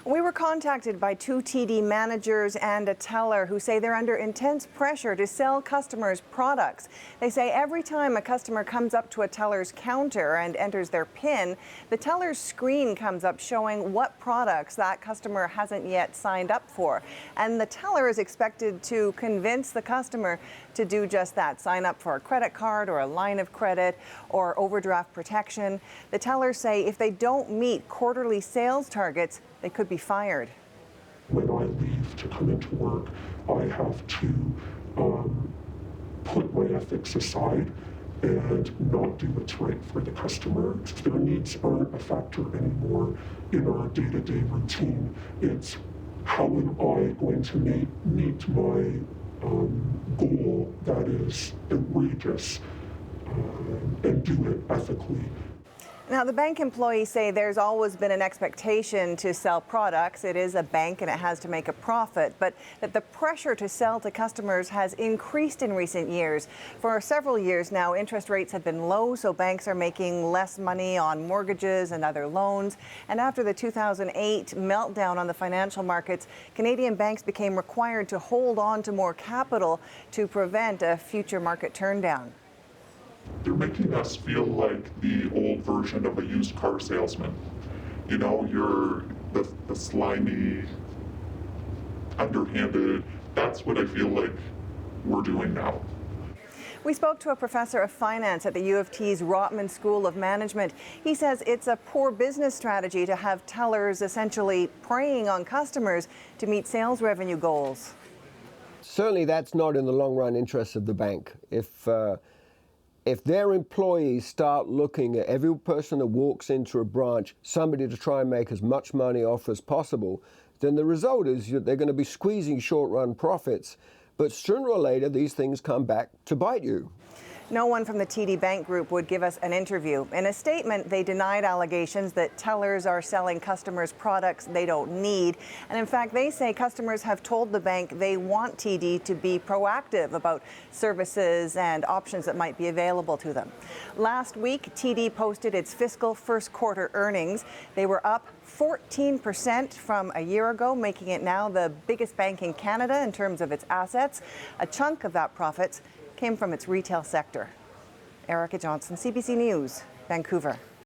We were contacted by two TD managers and a teller who say they're under intense pressure to sell customers products. They say every time a customer comes up to a teller's counter and enters their PIN, the teller's screen comes up showing what products that customer hasn't yet signed up for. And the teller is expected to convince the customer to do just that, sign up for a credit card or a line of credit or overdraft protection. The tellers say if they don't meet quarterly sales targets, they could be fired. When I leave to come into work, I have to put my ethics aside and not do what's right for the customer. Their needs aren't a factor anymore in our day-to-day routine. It's how am I going to meet my goal that is outrageous and do it ethically. Now, the bank employees say there's always been an expectation to sell products. It is a bank and it has to make a profit, but that the pressure to sell to customers has increased in recent years. For several years now, interest rates have been low, so banks are making less money on mortgages and other loans. And after the 2008 meltdown on the financial markets, Canadian banks became required to hold on to more capital to prevent a future market turndown. They're making us feel like the old version of a used car salesman. You know, you're the slimy, underhanded. That's what I feel like we're doing now. We spoke to a professor of finance at the U of T's Rotman School of Management. He says it's a poor business strategy to have tellers essentially preying on customers to meet sales revenue goals. Certainly that's not in the long run interest of the bank. If their employees start looking at every person that walks into a branch, somebody to try and make as much money off as possible, then the result is they're going to be squeezing short-run profits. But sooner or later, these things come back to bite you. No one from the TD Bank Group would give us an interview. In a statement, they denied allegations that tellers are selling customers products they don't need. And in fact, they say customers have told the bank they want TD to be proactive about services and options that might be available to them. Last week, TD posted its fiscal first quarter earnings. They were up 14% from a year ago, making it now the biggest bank in Canada in terms of its assets. A chunk of that profits came from its retail sector. Erica Johnson, CBC News, Vancouver.